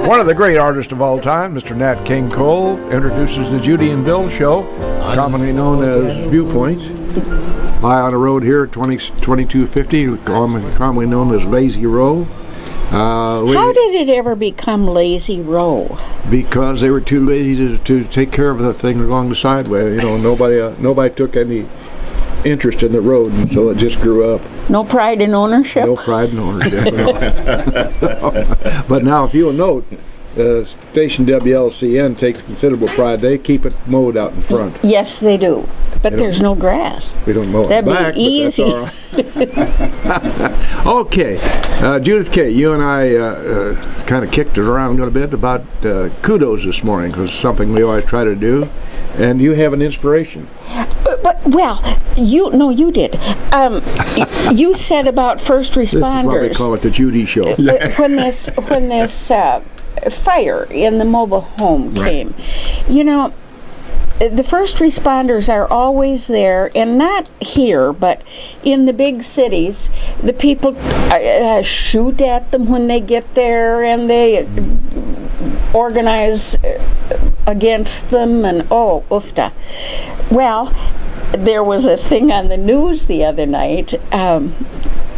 One of the great artists of all time, Mr. Nat King Cole, introduces the Judy and Bill Show, commonly known as Viewpoint. High on the road here at 2250, commonly known as Lazy Row. How did it ever become Lazy Row? Because they were too lazy to take care of the thing along the sideway. You know, nobody took any interest in the road, and so it just grew up. No pride in ownership? No pride in ownership. No. But now, if you'll note, station WLCN takes considerable pride. They keep it mowed out in front. Yes, they do. But there's no grass. We don't mow it back, be easy. But that's all right. Okay. Judith K., you and I kind of kicked it around a little bit about kudos this morning, because it's something we always try to do. And you have an inspiration. You did. You said about first responders. This is why we call it the Judy Show. When this fire in the mobile home came, you know, the first responders are always there, and not here, but in the big cities. The people shoot at them when they get there, and they organize against them, and oofta. Well, there was a thing on the news the other night.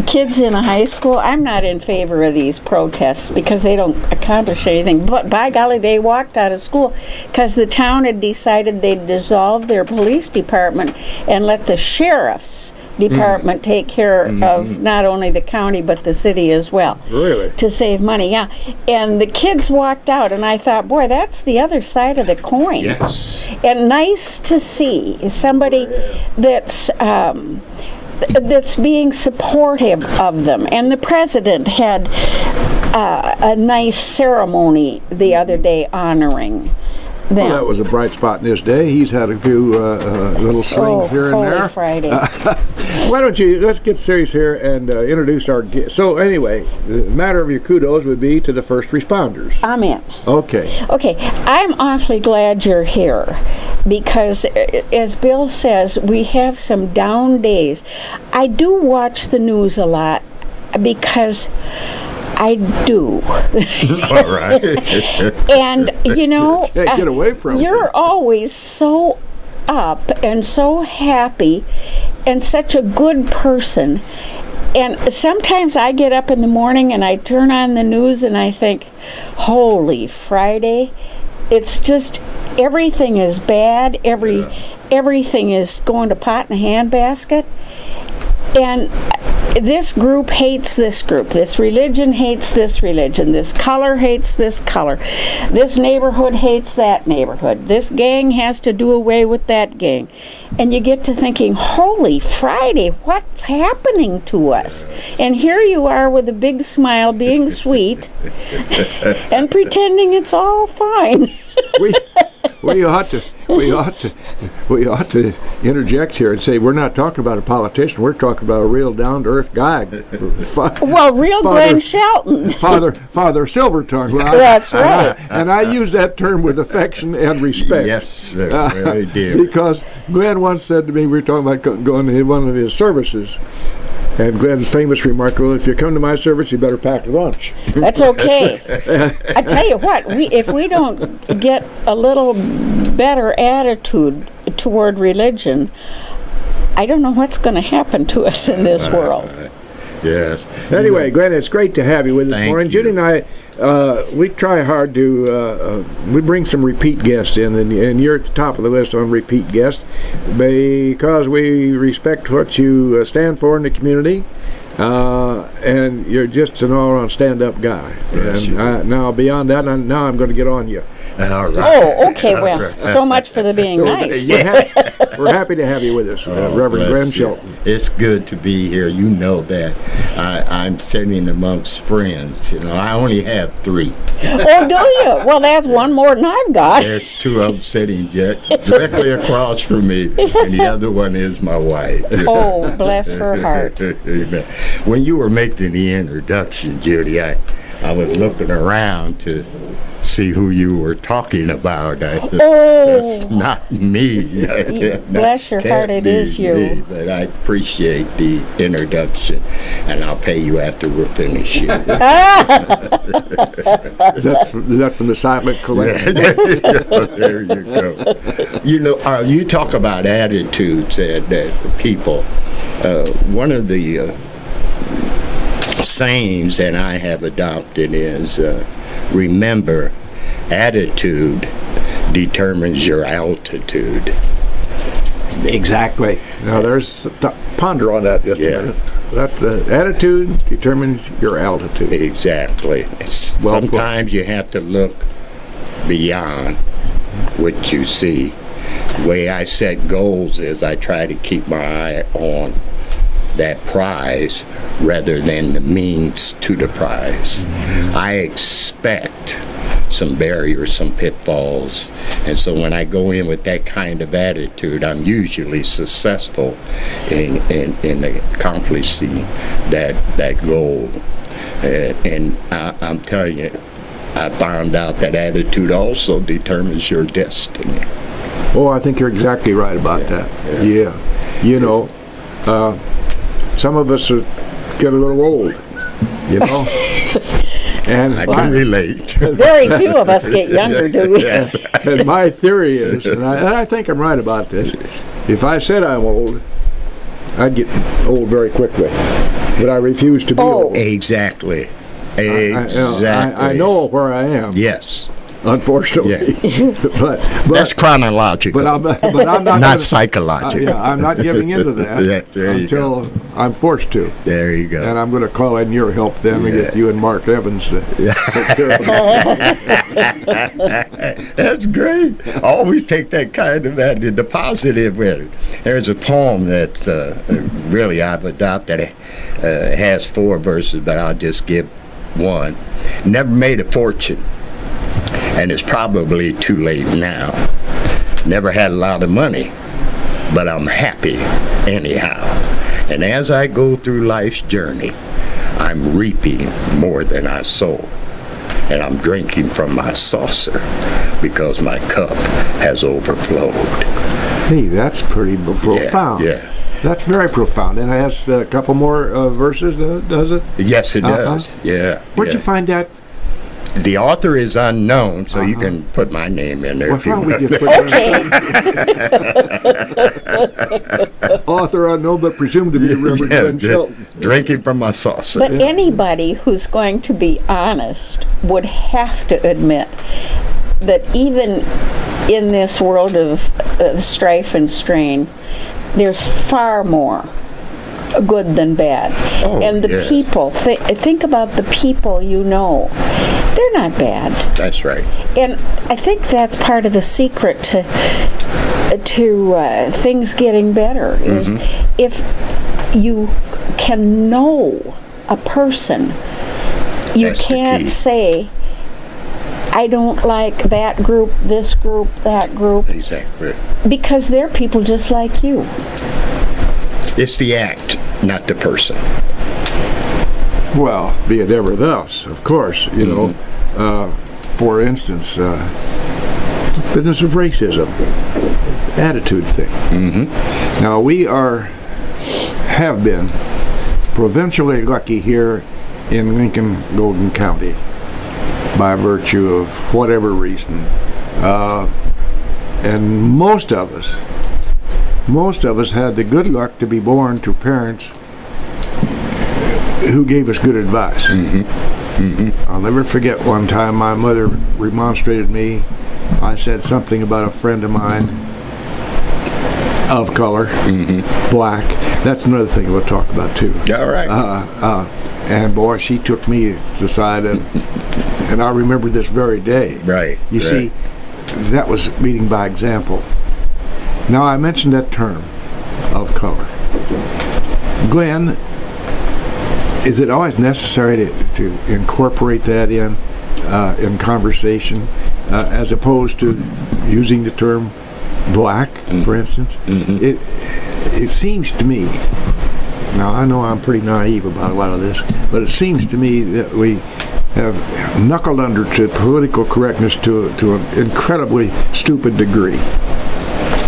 Kids in a high school, I'm not in favor of these protests because they don't accomplish anything, but by golly, they walked out of school because the town had decided they'd dissolve their police department and let the sheriff's department take care of not only the county but the city as well. Really? To save money, yeah. And the kids walked out, and I thought, boy, that's the other side of the coin. Yes. And nice to see somebody that's being supportive of them. And the president had a nice ceremony the other day honoring them. Well, that was a bright spot in his day. He's had a few little slings here and there. Friday. Why don't let's get serious here and introduce our guest. So anyway, the matter of your kudos would be to the first responders. Amen. Okay. Okay, I'm awfully glad you're here because, as Bill says, we have some down days. I do watch the news a lot because I do. All right. And, you know, can't get away from you're always so up and so happy and such a good person. And sometimes I get up in the morning and I turn on the news and I think, holy Friday. It's just, everything is bad. Everything is going to pot in a handbasket. And this group hates this group. This religion hates this religion. This color hates this color. This neighborhood hates that neighborhood. This gang has to do away with that gang. And you get to thinking, holy Friday, what's happening to us? And here you are with a big smile, being sweet, and pretending it's all fine. We ought to interject here and say we're not talking about a politician. We're talking about a real down-to-earth guy. Glenn Shelton. Father Silvertongue. That's right. And I use that term with affection and respect. Yes, sir. Really do. Because Glenn once said to me, we were talking about going to one of his services. And Glenn's famous remark, well, if you come to my service, you better pack lunch. That's okay. I tell you what, if we don't get a little better attitude toward religion, I don't know what's going to happen to us in this world. Yes. Anyway, Glenn, it's great to have you with us this morning. Judy and I, we try hard to, we bring some repeat guests in, and you're at the top of the list on repeat guests because we respect what you stand for in the community, and you're just an all-around stand-up guy. Yes, and now, beyond that, now I'm going to get on you. All right. Oh, okay, well, so much for the being nice. We're happy to have you with us, Reverend Glenn Shelton. It's good to be here. You know that. I'm sitting amongst friends. You know, I only have 3. Oh, do you? Well, that's one more than I've got. There's 2 of them sitting directly across from me, and the other one is my wife. Oh, bless her heart. When you were making the introduction, Judy, I was looking around to see who you were talking about. Oh, that's not me. bless your heart, it is you. Me, but I appreciate the introduction, and I'll pay you after we're finished. Is that from the silent collection? Yeah, there you go. You know, you talk about attitudes that people. One of the sayings that I have adopted is, remember, attitude determines your altitude. Exactly. Now, there's ponder on that just a minute. That attitude determines your altitude. Exactly. Sometimes you have to look beyond what you see. The way I set goals is I try to keep my eye on that prize rather than the means to the prize. I expect some barriers, some pitfalls, and so when I go in with that kind of attitude, I'm usually successful in accomplishing that goal. And I'm telling you, I found out that attitude also determines your destiny. Oh, I think you're exactly right about that. Yeah. You know, some of us get a little old, you know. And I can relate. Very few of us get younger, do we? And my theory is, and I think I'm right about this, if I said I'm old, I'd get old very quickly. But I refuse to be old. Exactly. Exactly. I know where I am. Yes. Unfortunately, but that's chronological. But I'm not psychological. I'm not giving into that until I'm forced to. There you go. And I'm going to call in your help then and get you and Mark Evans to take care of it. That's great. Always take that kind of attitude, the positive with it. There's a poem that really I've adopted. It has 4 verses, but I'll just give one. Never made a fortune, and it's probably too late now. Never had a lot of money, but I'm happy anyhow. And as I go through life's journey, I'm reaping more than I sow. And I'm drinking from my saucer because my cup has overflowed. Hey, that's pretty profound. Yeah. That's very profound. And it has a couple more verses, does it? Yes, it does. Yeah. Where'd you find that? The author is unknown, so you can put my name in there. Okay. Author unknown, but presumed to be Reverend Shelton. Drinking from my saucer. But anybody who's going to be honest would have to admit that even in this world of strife and strain, there's far more good than bad. And the people, think about the people you know. They're not bad. That's right. And I think that's part of the secret to things getting better is if you can know a person, you can't say, I don't like that group, this group, that group. Exactly. Because they're people just like you. It's the act, not the person. Well, be it ever thus, of course, you know. For instance, business of racism, attitude thing. Now, we have been provincially lucky here in Lincoln-Golden County by virtue of whatever reason. And most of us had the good luck to be born to parents who gave us good advice. I'll never forget one time my mother remonstrated me. I said something about a friend of mine of color, black. That's another thing we'll talk about too. All right. And boy, she took me to the side, and I remember this very day. Right. You see, that was leading by example. Now, I mentioned that term, of color. Glenn, is it always necessary to incorporate that in conversation, as opposed to using the term black, for instance? It seems to me, now I know I'm pretty naive about a lot of this, but it seems to me that have knuckled under to political correctness to an incredibly stupid degree.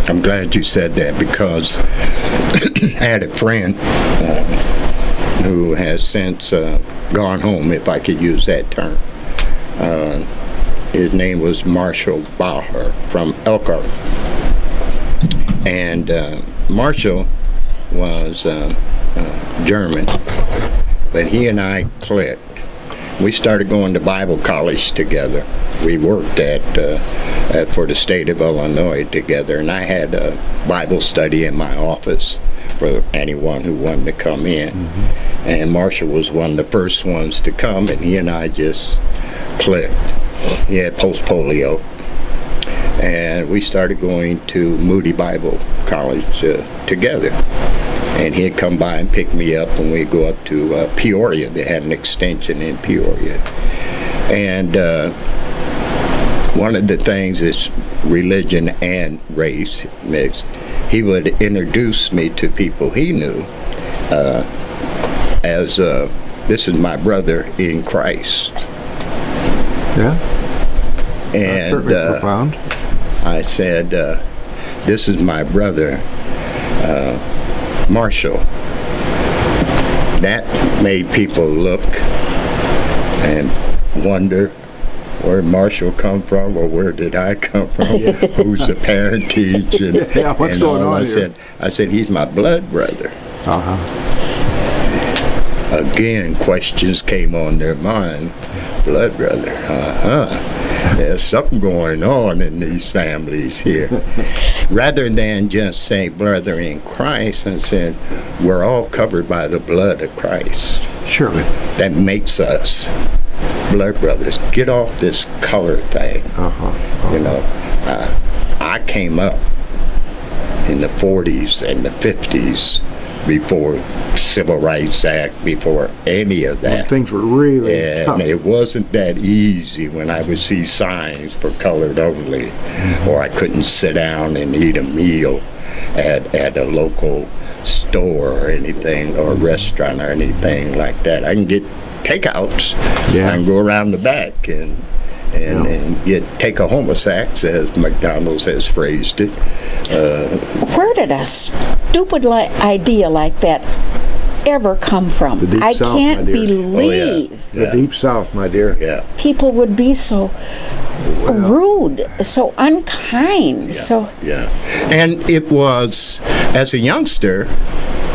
I'm glad you said that, because I had a friend who has since gone home, if I could use that term. His name was Marshall Bauer from Elkhart. And Marshall was German, but he and I clicked. We started going to Bible college together. We worked for the state of Illinois together, and I had a Bible study in my office for anyone who wanted to come in. Mm-hmm. And Marshall was one of the first ones to come, and he and I just clicked. He had post-polio, and we started going to Moody Bible College together. And he'd come by and pick me up, and we'd go up to Peoria. They had an extension in Peoria. And one of the things is religion and race mixed. He would introduce me to people he knew as, this is my brother in Christ. Yeah. And that's certainly profound. I said, this is my brother, Marshall. That made people look and wonder where Marshall come from, or where did I come from? Yeah. Who's the parentage? And, yeah, what's going on here? I said, he's my blood brother. Uh-huh. Again, questions came on their mind. Blood brother, there's something going on in these families here. Rather than just say brother in Christ, I said, we're all covered by the blood of Christ. Surely. That makes us blood brothers. Get off this color thing. You know, I came up in the 40s and the 50s, before Civil Rights Act, before any of that. Well, things were really tough. And it wasn't that easy when I would see signs for colored only, or I couldn't sit down and eat a meal at a local store or anything, or a restaurant or anything like that. I can get takeouts. Yeah. I can go around the back and take a homosexual, as McDonald's has phrased it. Where did a stupid idea like that ever come from? The Deep South, can't believe the Deep South, my dear. Yeah. People would be so rude, so unkind. And it was, as a youngster,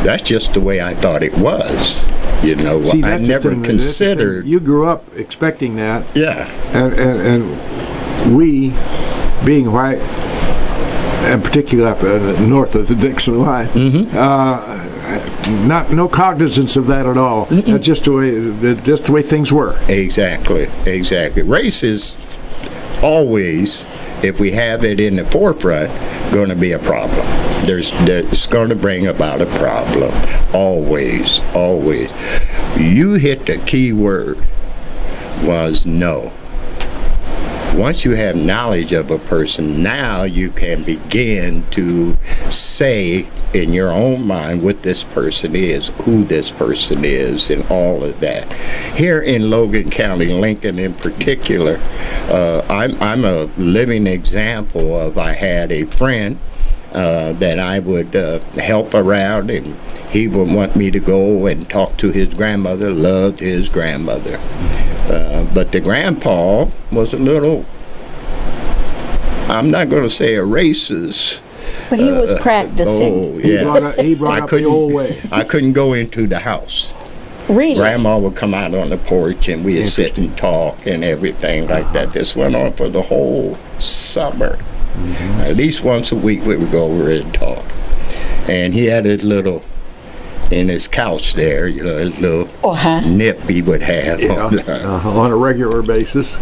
that's just the way I thought it was. You know, see, I never considered. You grew up expecting that. Yeah. And we, being white, and particularly up north of the Dixon line, no cognizance of that at all. That's just the way things were. Exactly. Race is always, if we have it in the forefront, going to be a problem. It's going to bring about a problem. Always. You hit the key word, was no. Once you have knowledge of a person, now you can begin to say in your own mind what this person is, who this person is, and all of that. Here in Logan County, Lincoln in particular, I'm a living example of, I had a friend that I would help around, and he would want me to go and talk to his grandmother, loved his grandmother. But the grandpa was a little, I'm not going to say a racist. But he was practicing. Oh, yeah. He brought up the old way. I couldn't go into the house. Really? Grandma would come out on the porch, and we'd sit and talk and everything like that. This went on for the whole summer. At least once a week we would go over and talk. And he had his little, in his couch there, you know, his little nip he would have on a regular basis.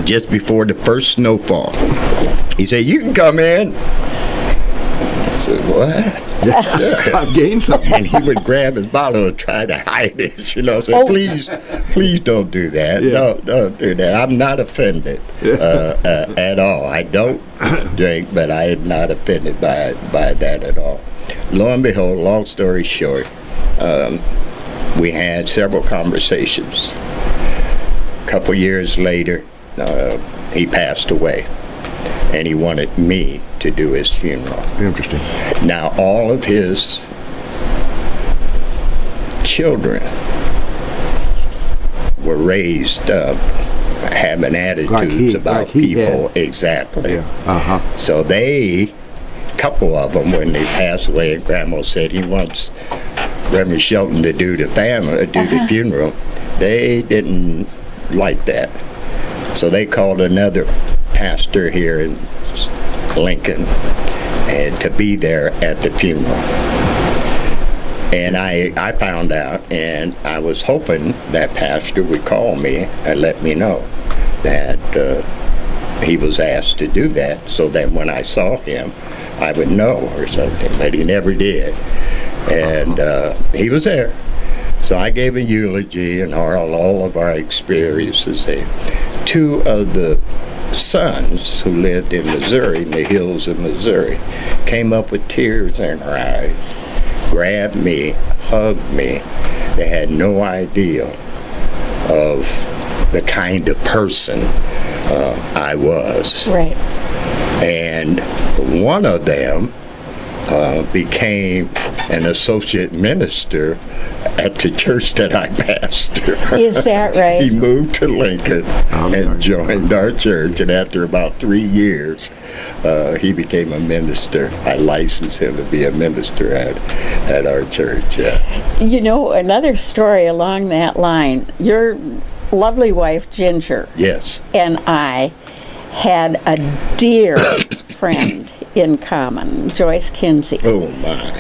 Just before the first snowfall, he said, "You can come in." I said, "What?" I've gained something. And he would grab his bottle and try to hide it, you know. So please don't do that. Don't do that. I'm not offended at all. I don't drink, but I am not offended by that at all. Lo and behold, long story short, we had several conversations. couple years later, he passed away, and he wanted me to do his funeral. Interesting. Now, all of his children were raised up having attitudes about people. Exactly. Yeah. So a couple of them, when they passed away, and Grandma said he wants Reverend Shelton to do the the funeral, they didn't like that. So they called another pastor here in Lincoln and to be there at the funeral. And I found out, and I was hoping that pastor would call me and let me know that he was asked to do that, so that when I saw him, I would know or something, but he never did. And he was there. So I gave a eulogy and all of our experiences there. Two of the sons who lived in Missouri, in the hills of Missouri, came up with tears in their eyes, grabbed me, hugged me. They had no idea of the kind of person I was. Right. And one of them became an associate minister at the church that I pastor. Is that right? He moved to Lincoln and joined our church, and after about 3 years, he became a minister. I licensed him to be a minister at our church. You know, another story along that line, your lovely wife, Ginger, yes, and I had a dear friend in common, Joyce Kinsey. Oh, my.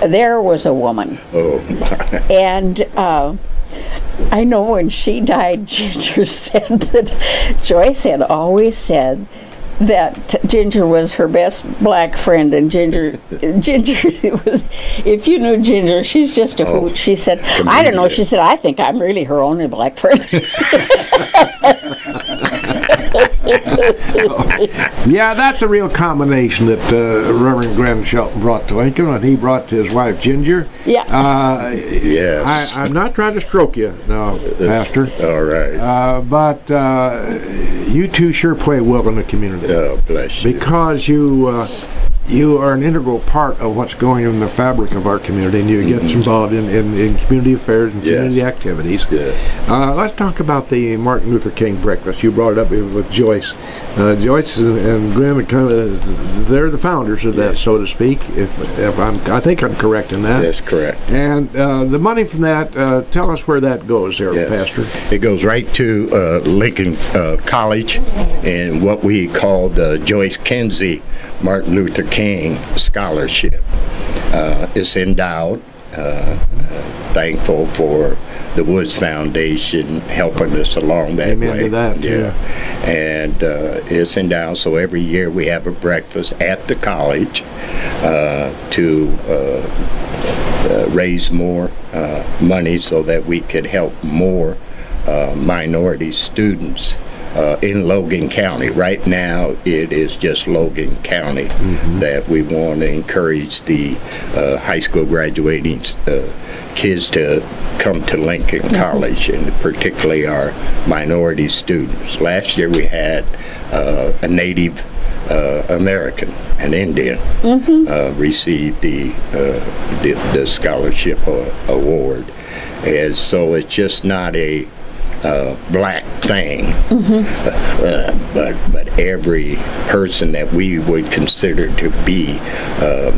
There was a woman. Oh, my. And I know when she died, Ginger said that Joyce had always said that Ginger was her best black friend, and Ginger was, if you knew Ginger, she's just a hoot. She said, comedian. I don't know, she said, I think I'm really her only black friend. Yeah, that's a real combination that Reverend Glenn Shelton brought to Lincoln, and he brought to his wife Ginger. Yeah. Yes. I'm not trying to stroke you now, Pastor. All right. But you two sure play well in the community. Oh, bless you. Because you are an integral part of what's going on in the fabric of our community, and you get involved in community affairs and community activities. Yes. Let's talk about the Martin Luther King breakfast. You brought it up with Joyce. Joyce and Glenn are kind of, they're the founders of that, so to speak. I think I'm correct in that. That's correct. And the money from that, tell us where that goes there, Pastor. It goes right to Lincoln College and what we call the Joyce Kinsey Martin Luther King Scholarship. It's endowed. Thankful for the Woods Foundation helping us along that Amen way. To that, yeah. And it's endowed, so every year we have a breakfast at the college to raise more money so that we could help more minority students in Logan County. Right now it is just Logan County that we want to encourage the high school graduating kids to come to Lincoln College, and particularly our minority students. Last year we had a Native American, an Indian, receive the scholarship award. And so it's just not a black thing, but every person that we would consider to be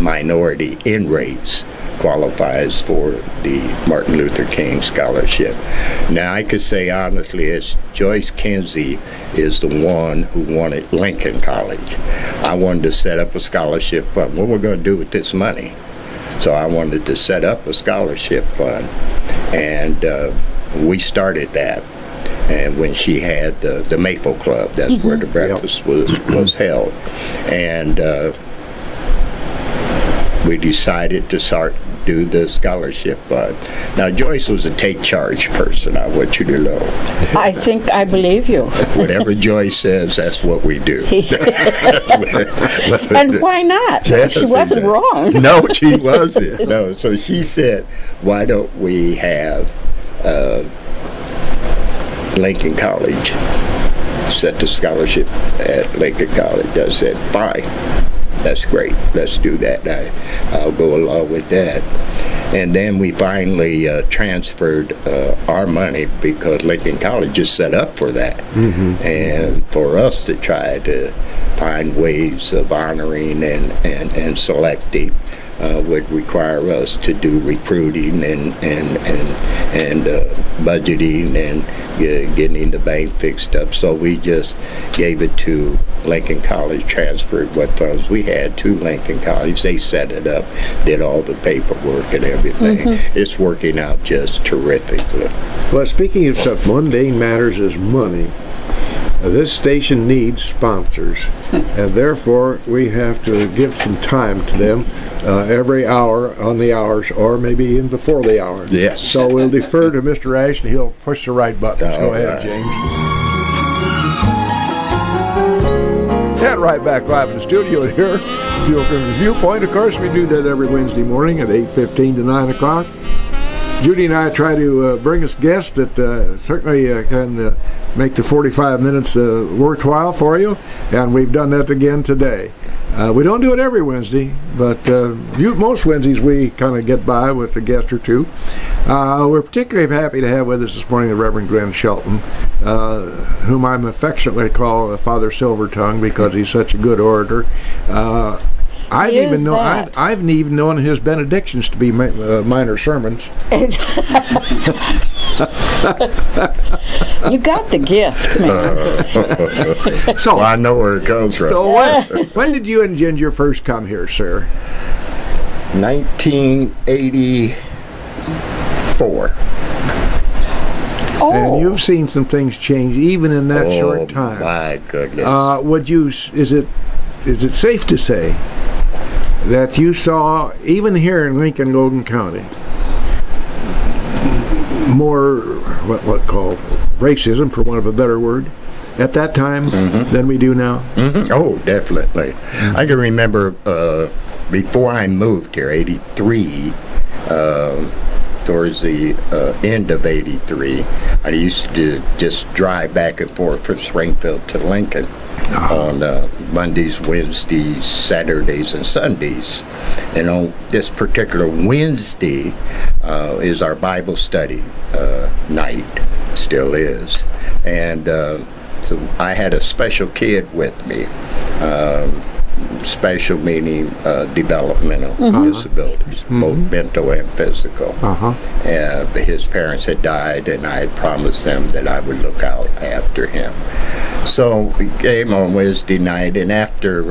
minority in race qualifies for the Martin Luther King Scholarship. Now, I could say honestly, as Joyce Kinsey is the one who wanted Lincoln College. I wanted to set up a scholarship fund. What we're going to do with this money? So I wanted to set up a scholarship fund, and we started that. And when she had the Maple Club, that's where the breakfast was held. And we decided to do the scholarship fund. Now, Joyce was a take charge person, I want you to know. I think I believe you. Whatever Joyce says, that's what we do. And why not? Yes, she wasn't wrong. No, she wasn't. No, so she said, why don't we have Lincoln College, set the scholarship at Lincoln College. I said, fine, that's great, let's do that. I'll go along with that. And then we finally transferred our money because Lincoln College is set up for that. And for us to try to find ways of honoring and selecting would require us to do recruiting and budgeting and getting the bank fixed up. So we just gave it to Lincoln College, transferred what funds we had to Lincoln College. They set it up, did all the paperwork and everything. It's working out just terrifically. Well, speaking of such mundane matters as money, this station needs sponsors, and therefore we have to give some time to them every hour on the hours, or maybe even before the hour. Yes. So we'll defer to Mr. Ash, and he'll push the right buttons. Go ahead, James. And right back live in the studio here, Viewpoint. Of course, we do that every Wednesday morning at 8:15 to 9 o'clock. Judy and I try to bring us guests that certainly can make the 45 minutes worthwhile for you, and we've done that again today. We don't do it every Wednesday, but most Wednesdays we kind of get by with a guest or two. We're particularly happy to have with us this morning the Reverend Glenn Shelton, whom I'm affectionately call Father Silvertongue because he's such a good orator. I've even known his benedictions to be minor sermons. You got the gift, man. So well, I know where it comes from. So when did you and Ginger first come here, sir? 1984. Oh. And you've seen some things change even in that short time. My goodness. Is it safe to say that you saw, even here in Lincoln, Logan County, more what called racism, for want of a better word, at that time than we do now? Oh, definitely. I can remember before I moved here, 83, towards the end of 83, I used to just drive back and forth from Springfield to Lincoln on Mondays, Wednesdays, Saturdays, and Sundays. And on this particular Wednesday is our Bible study night, still is. And so I had a special kid with me. Special meaning developmental disabilities, both mental and physical. His parents had died, and I had promised them that I would look out after him. So we came on Wednesday night, and after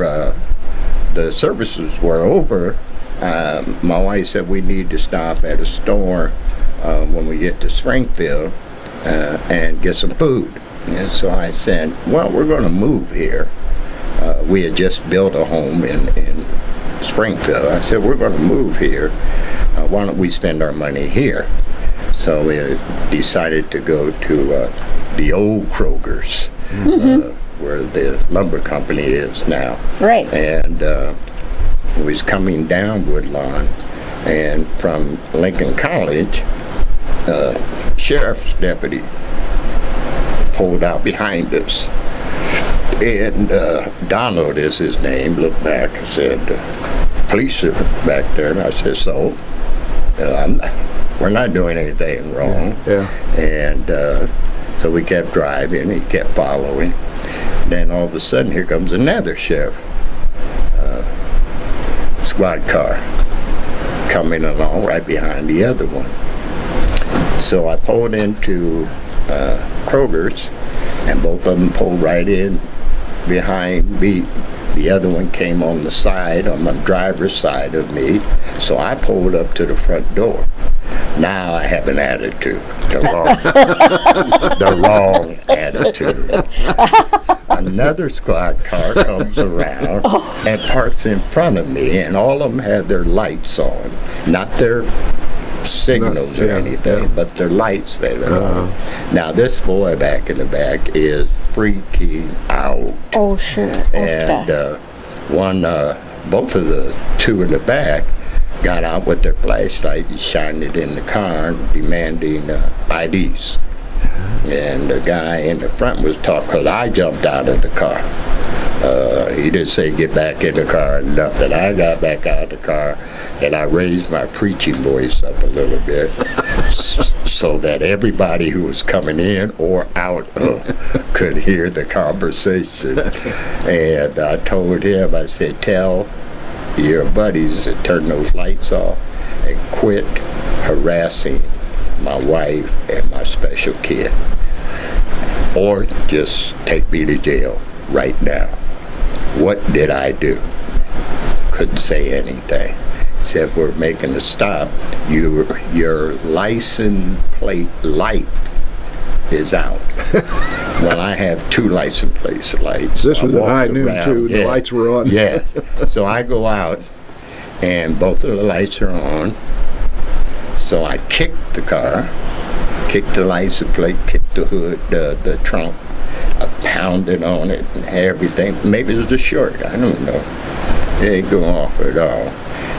the services were over, my wife said we need to stop at a store when we get to Springfield and get some food. And so I said, well, we're going to move here. We had just built a home in Springfield. I said, we're going to move here. Why don't we spend our money here? So we decided to go to the old Kroger's, where the lumber company is now. Right. And we was coming down Woodlawn, and from Lincoln College, sheriff's deputy pulled out behind us. And Donald is his name, looked back and said, police are back there. And I said, so? We're not doing anything wrong. And so we kept driving, he kept following. Then all of a sudden, here comes another sheriff squad car coming along right behind the other one. So I pulled into Kroger's, and both of them pulled right in behind me. The other one came on the side, on the driver's side of me, so I pulled up to the front door. Now I have an attitude, the wrong attitude. Another squad car comes around and parks in front of me, and all of them had their lights on, not their signals or anything, but their lights made it on. Now this boy back in the back is freaking out. Oh, sure. And both of the two in the back got out with their flashlight and shined it in the car, demanding IDs. and the guy in the front was talking, because I jumped out of the car. He didn't say get back in the car or nothing. I got back out of the car, and I raised my preaching voice up a little bit so that everybody who was coming in or out could hear the conversation. And I told him, I said, tell your buddies to turn those lights off and quit harassing my wife and my special kid, or just take me to jail right now. What did I do? Couldn't say anything. Said, we're making a stop. Your license plate light is out. Well, I have 2 license plate lights. This was at high noon too. The lights were on. Yes. So I go out, and both of the lights are on. So I kicked the car, kicked the license plate, kicked the hood, the trunk. I pounded on it and everything. Maybe it was a short, I don't know. It didn't go off at all.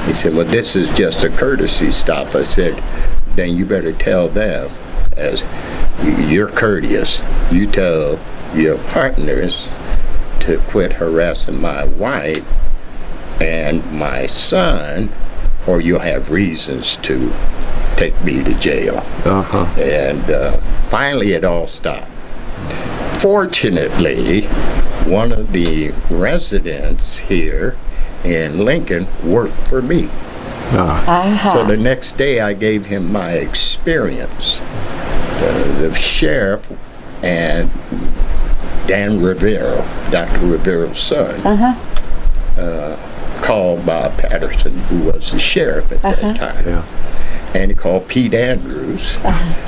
He said, well, this is just a courtesy stop. I said, then you better tell them, as you're courteous, you tell your partners to quit harassing my wife and my son, or you'll have reasons to take me to jail. And finally it all stopped. Fortunately, one of the residents here in Lincoln worked for me. So the next day I gave him my experience. The sheriff and Dan Rivero, Dr. Rivero's son, called Bob Patterson, who was the sheriff at that time. And he called Pete Andrews,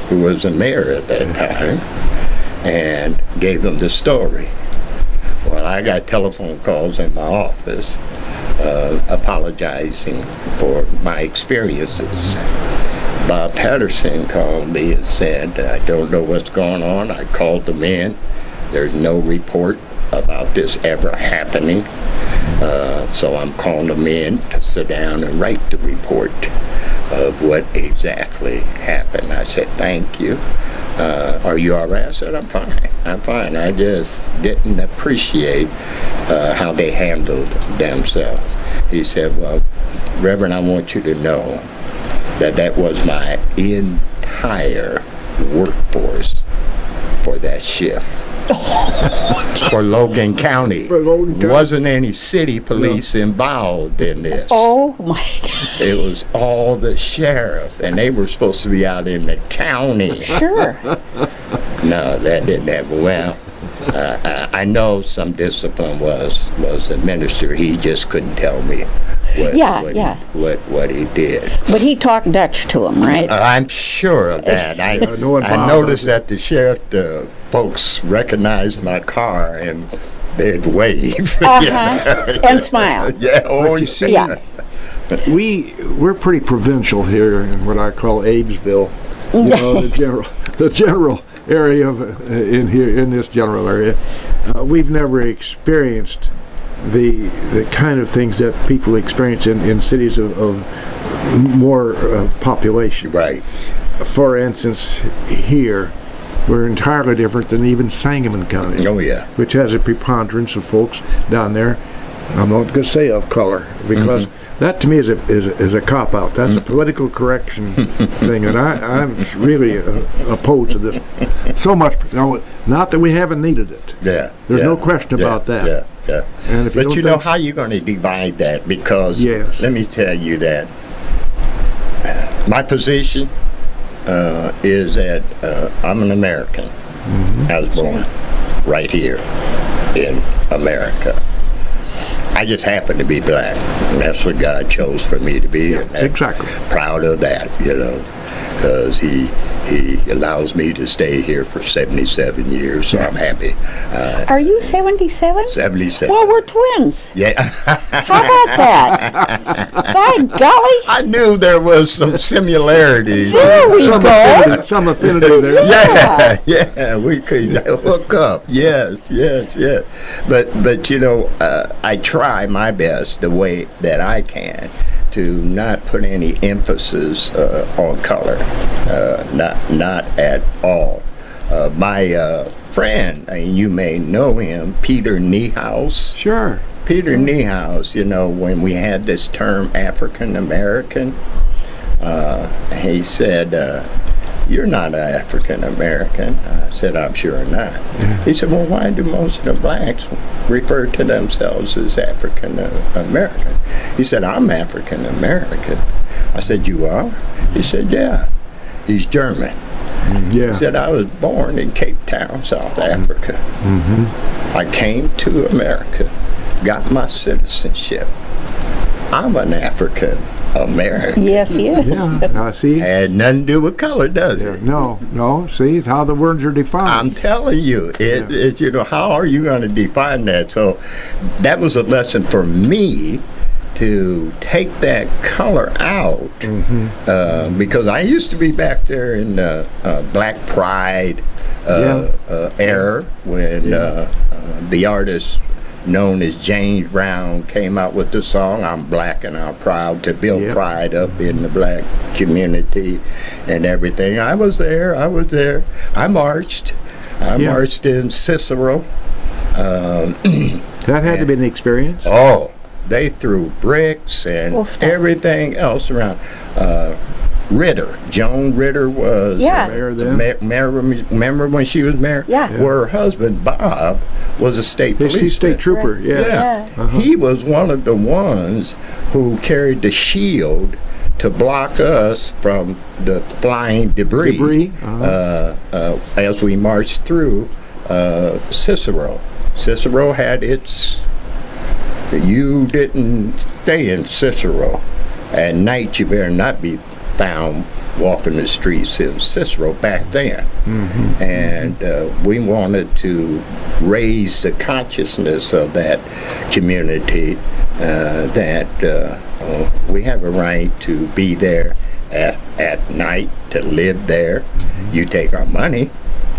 who was the mayor at that time, and gave him the story. Well, I got telephone calls in my office apologizing for my experiences. Bob Patterson called me and said, I don't know what's going on. I called them in. There's no report about this ever happening. So I'm calling them in to sit down and write the report of what exactly happened. I said, thank you. Are you all right? I said, I'm fine. I'm fine. I just didn't appreciate how they handled themselves. He said, well, Reverend, I want you to know that that was my entire workforce for that shift. For Logan County. Wasn't any city police involved in this. Oh my God. It was all the sheriff, and they were supposed to be out in the county. Sure. No, that didn't happen. Well, I know some discipline was administered. He just couldn't tell me what he did. But he talked Dutch to him, right? I'm sure of that. I noticed that the sheriff, the folks recognized my car and they'd wave. And smile. Yeah. Oh, you see. Yeah. We're pretty provincial here in what I call Aibesville. You know, the general area in this general area. We've never experienced the kind of things that people experience in cities of more population. Right. For instance, here we're entirely different than even Sangamon County. Oh yeah. Which has a preponderance of folks down there. I'm not going to say of color, because that to me is a cop out. That's a political correction thing, and I'm really opposed to this so much. Not that we haven't needed it. Yeah. There's no question about that. Yeah. Yeah. And if but you know how you're going to divide that, because let me tell you that my position is that I'm an American. I was born right here in America. I just happen to be black. And that's what God chose for me to be. Yeah, and exactly. Proud of that, you know, because He allows me to stay here for 77 years, so I'm happy. Are you 77? 77. Well, we're twins. Yeah. How about that? By golly. I knew there was some similarities. There we go. Some affinity there. Yeah, we could hook up. Yes. But you know, I try my best the way that I can to not put any emphasis on color, not at all. My friend, you may know him, Peter Niehaus. Sure. Peter Niehaus, when we had this term African American, he said, "You're not an African American." I said, "I'm sure not." He said, "Well, why do most of the blacks refer to themselves as African American?" He said, "I'm African American." I said, "You are?" He said, "Yeah." He's German. Yeah. He said, "I was born in Cape Town, South Africa. I came to America, got my citizenship. I'm an African American." Yes, he is. Yeah, see? Had nothing to do with color, does it? No. See how the words are defined. I'm telling you, it's how are you going to define that? So that was a lesson for me to take that color out, because I used to be back there in Black Pride era when the artist known as James Brown came out with the song "I'm Black and I'm Proud" to build pride up in the black community and everything. I was there. I marched. I marched in Cicero. That had to be an experience. Oh, they threw bricks and everything else around. Ritter, Joan Ritter was mayor then. Remember when she was mayor? Yeah. Where her husband Bob was a state policeman. State trooper. He was one of the ones who carried the shield to block us from the flying debris, as we marched through Cicero. Cicero had its. You didn't stay in Cicero. At night, you better not be found walking the streets in Cicero back then. And we wanted to raise the consciousness of that community, that we have a right to be there at night, to live there. You take our money.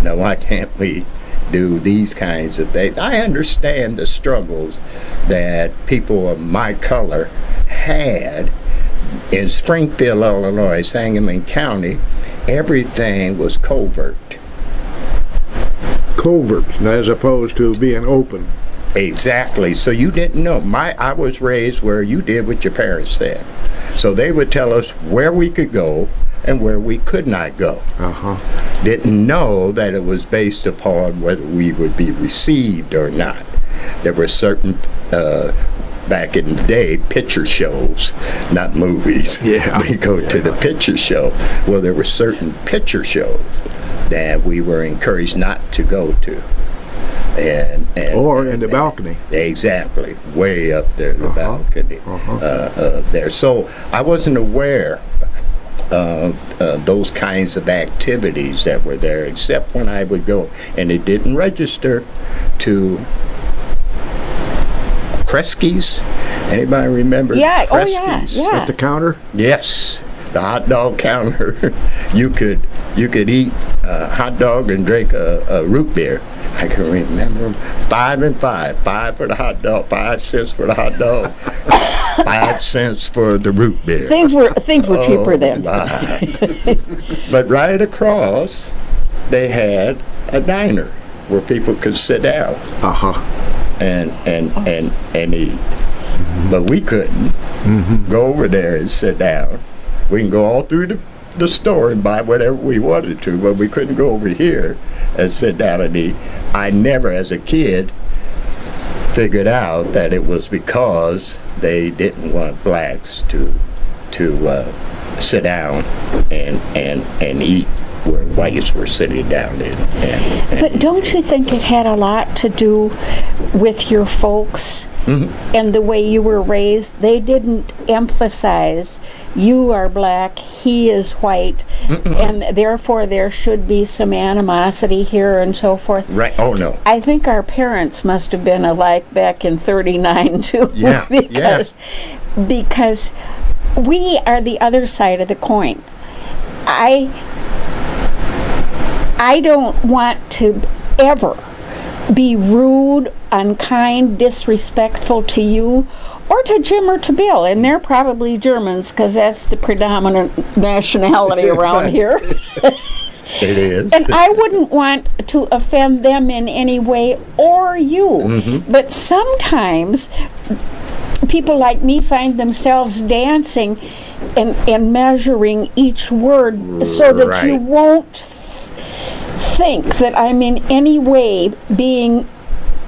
Now, why can't we do these kinds of things? I understand the struggles that people of my color had. In Springfield, Illinois, Sangamon County, everything was covert. Covert, as opposed to being open. Exactly. So you didn't know. I was raised where you did what your parents said. So they would tell us where we could go and where we could not go. Didn't know that it was based upon whether we would be received or not. There were certain back in the day, picture shows, not movies. We go to the picture show. Well, there were certain picture shows that we were encouraged not to go to. Or in the balcony. Exactly. Way up there in the balcony. There. So I wasn't aware of those kinds of activities that were there, except when I would go. And it didn't register to Kresge's. Anybody remember Kresge's? At the counter? Yes, the hot dog counter. You could eat a hot dog and drink a root beer. I can remember them. 5 and 5. 5 for the hot dog. 5 cents for the hot dog. 5 cents for the root beer. Things were cheaper then. But right across, they had a diner where people could sit down. And eat. But we couldn't go over there and sit down. We can go all through the store and buy whatever we wanted to, but we couldn't go over here and sit down and eat. I never, as a kid, figured out that it was because they didn't want blacks to sit down and eat where whites were sitting down in. But don't you think it had a lot to do with your folks and the way you were raised? They didn't emphasize you are black, he is white, and therefore there should be some animosity here and so forth. Right. Oh no. I think our parents must have been alike back in '39 too. Because we are the other side of the coin. I don't want to ever be rude, unkind, disrespectful to you or to Jim or to Bill. And they're probably Germans because that's the predominant nationality around here. It is. And I wouldn't want to offend them in any way, or you. But sometimes people like me find themselves dancing and measuring each word so that you won't think that I'm in any way being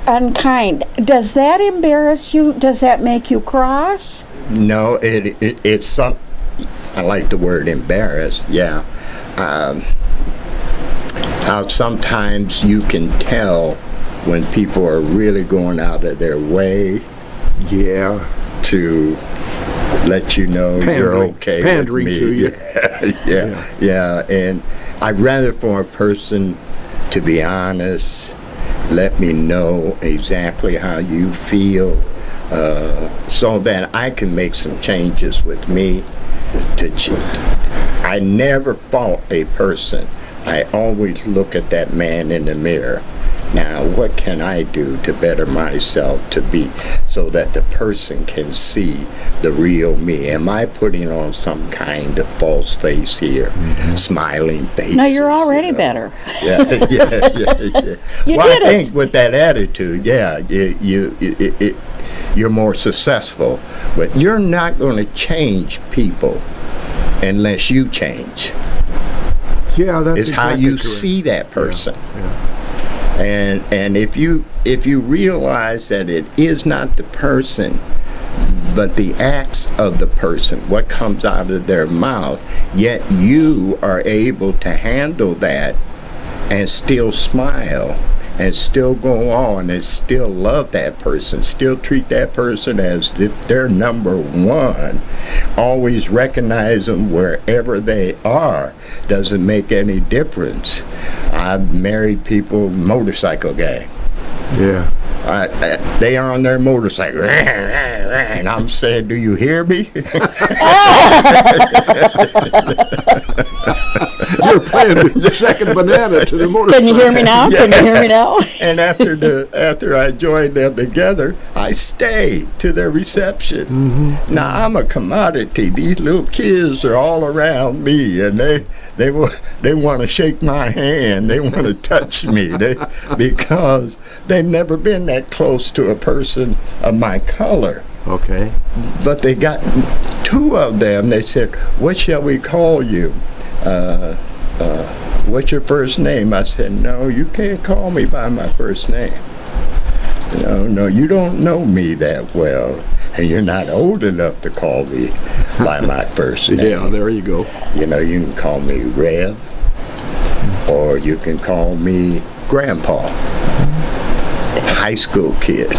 unkind. Does that embarrass you? Does that make you cross? No, it's some. I like the word embarrass. Yeah. How sometimes you can tell when people are really going out of their way. Yeah. To let you know you're okay pandering with me. To you. Yeah. And I'd rather for a person to be honest, let me know exactly how you feel, so that I can make some changes with me. I never fault a person. I always look at that man in the mirror. Now, what can I do to better myself to be so that the person can see the real me? Am I putting on some kind of false face here, smiling face? No, you're already better. Yeah. You well, did I think with that attitude, you're more successful. But you're not going to change people unless you change. Yeah, that's it's how you see that person. And if you realize that it is not the person, but the acts of the person, what comes out of their mouth, yet you are able to handle that and still smile and still go on and still love that person, still treat that person as if they're number one, always recognize them wherever they are, doesn't make any difference. I've married people, motorcycle gang. Yeah. They are on their motorcycle, and I'm saying, do you hear me? You're playing the second banana to the motorcycle. Can you hear me now? Can you hear me now? And after I joined them together, I stayed to their reception. Now I'm a commodity. These little kids are all around me, and they want to shake my hand. They want to touch me because they've never been that close to a person of my color. Okay. But they got two of them. They said, "What shall we call you? What's your first name?" I said, "No, you can't call me by my first name. No, you don't know me that well, and you're not old enough to call me by my first name." Yeah, there you go. You can call me Rev, or you can call me Grandpa. High school kid.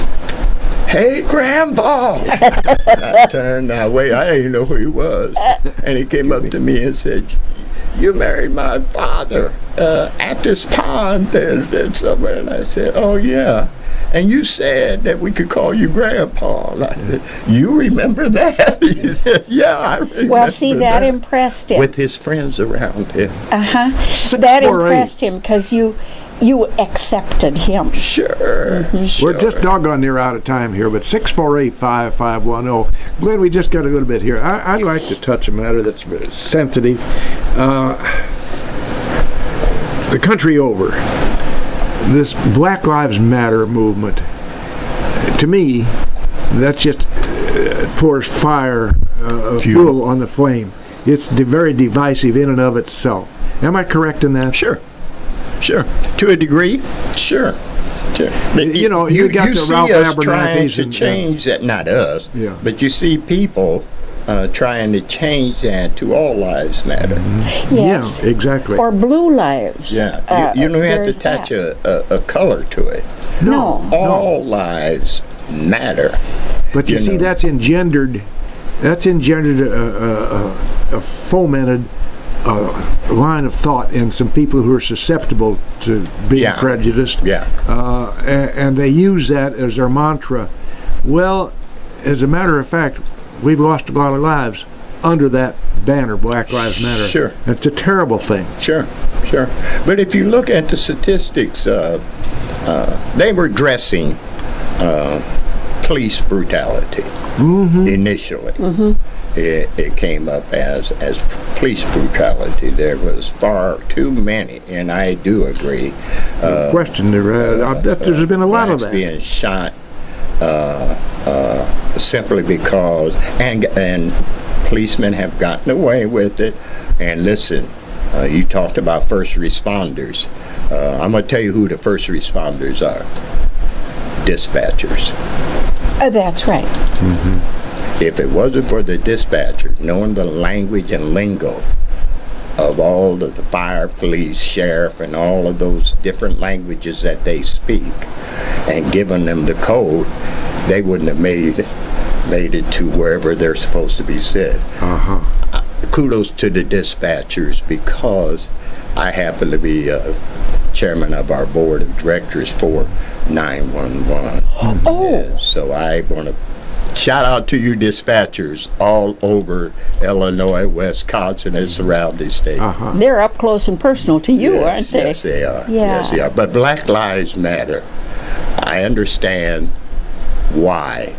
"Hey, Grandpa!" I turned that way. I didn't know who he was. And he came up to me and said, "You married my father at this pond and somewhere." And I said, "Oh, yeah. And you said that we could call you Grandpa." And I said, "You remember that?" He said, "Yeah, I remember." Well, see, that impressed him. With his friends around him. That impressed him because you accepted him. Sure. We're just doggone near out of time here, but 648-5510. Glenn, we just got a little bit here. I'd like to touch a matter that's sensitive. The country over, this Black Lives Matter movement, to me, that just pours fuel on the flame. It's very divisive in and of itself. Am I correct in that? Sure. To a degree, sure. You got the Ralph us trying Abernathy's to change that, not us, but you see people trying to change that to all lives matter. Yes. Yeah, exactly. Or blue lives. Yeah, you don't have to attach a color to it. No. All lives matter. But you see, that's engendered a fomented line of thought in some people who are susceptible to being prejudiced. And they use that as their mantra. Well, as a matter of fact, we've lost a lot of lives under that banner, Black Lives Matter. Sure. It's a terrible thing. Sure. But if you look at the statistics, they were addressing police brutality initially. It came up as police brutality. There was far too many, and I do agree. Question, there's been a lot of that. Being shot simply because, and policemen have gotten away with it. And listen, you talked about first responders. I'm going to tell you who the first responders are. Dispatchers. That's right. Mm-hmm. If it wasn't for the dispatcher knowing the language and lingo of all of the fire, police, sheriff, and all of those different languages that they speak, and giving them the code, they wouldn't have made it to wherever they're supposed to be sent. Kudos to the dispatchers, because I happen to be chairman of our board of directors for 911. And so I want to shout out to you dispatchers all over Illinois, Wisconsin, and surrounding states. They're up close and personal to you, aren't they? Yes, they are. Yeah. Yes, they are. But Black Lives Matter. I understand why,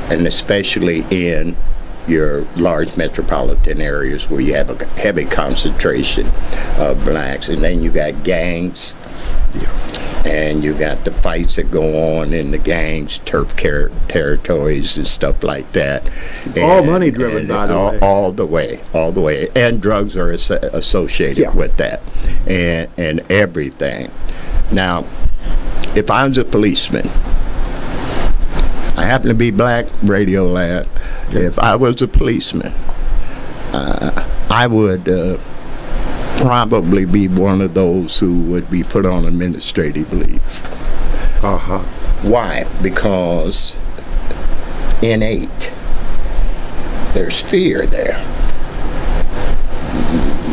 and especially in your large metropolitan areas where you have a heavy concentration of blacks, and then you got gangs, and you got the fights that go on in the gangs, turf territories and stuff like that. All money driven, by the way. All the way. And drugs are associated with that, and everything. Now, if I was a policeman, I happen to be black, Radio Land. If I was a policeman, I would probably be one of those who would be put on administrative leave. Why? Because innate, there's fear there.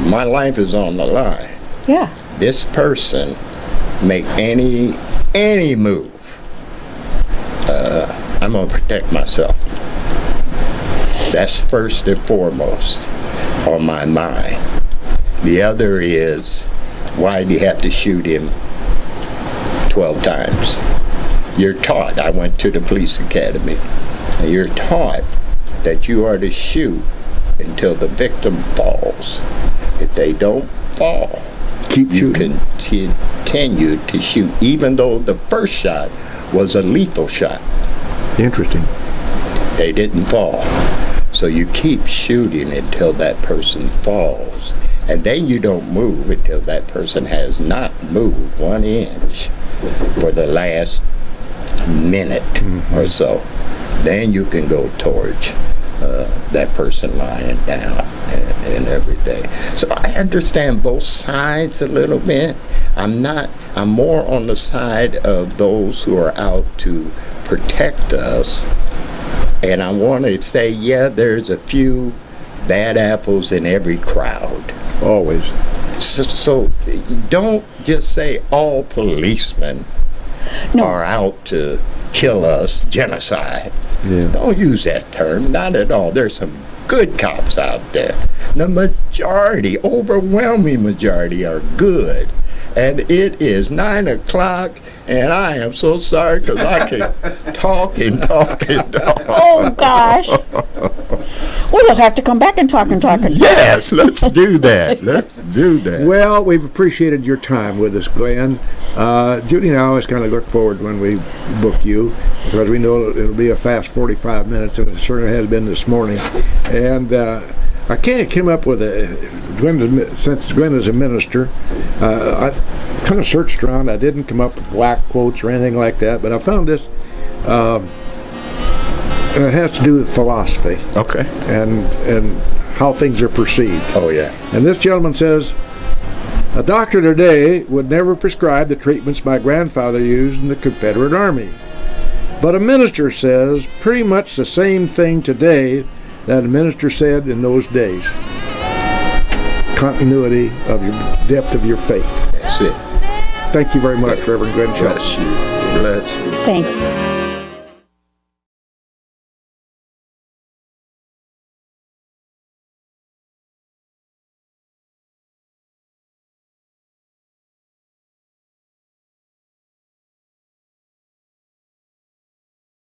My life is on the line. Yeah. This person make any move, I'm going to protect myself. That's first and foremost on my mind. The other is, why do you have to shoot him 12 times? You're taught, I went to the police academy, and you're taught that you are to shoot until the victim falls. If they don't fall, you continue to shoot, even though the first shot was a lethal shot. Interesting. They didn't fall. So you keep shooting until that person falls. And then you don't move until that person has not moved 1 inch for the last minute or so. Then you can go towards that person lying down and everything. So I understand both sides a little bit. I'm more on the side of those who are out to protect us. And I want to say, yeah, there's a few bad apples in every crowd. Always. So don't just say all policemen are out to kill us, genocide. Don't use that term, not at all. There's some good cops out there. The majority, overwhelming majority, are good. And it is 9 o'clock, and I am so sorry because I can talk and talk and talk. Oh, gosh. Well, you'll have to come back and talk and talk and talk. Yes, let's do that. Let's do that. Well, we've appreciated your time with us, Glenn. Judy and I always kind of look forward when we book you, because we know it'll be a fast 45 minutes, and it certainly has been this morning. And I can't come up with since Glenn is a minister, I kind of searched around. I didn't come up with black quotes or anything like that, but I found this, and it has to do with philosophy. Okay. And how things are perceived. Oh, yeah. And this gentleman says, a doctor today would never prescribe the treatments my grandfather used in the Confederate Army. But a minister says pretty much the same thing today that a minister said in those days. Continuity of your depth of your faith. That's it. Thank you very much, Reverend Glenn Shelton. Bless you. Bless you. Thank you.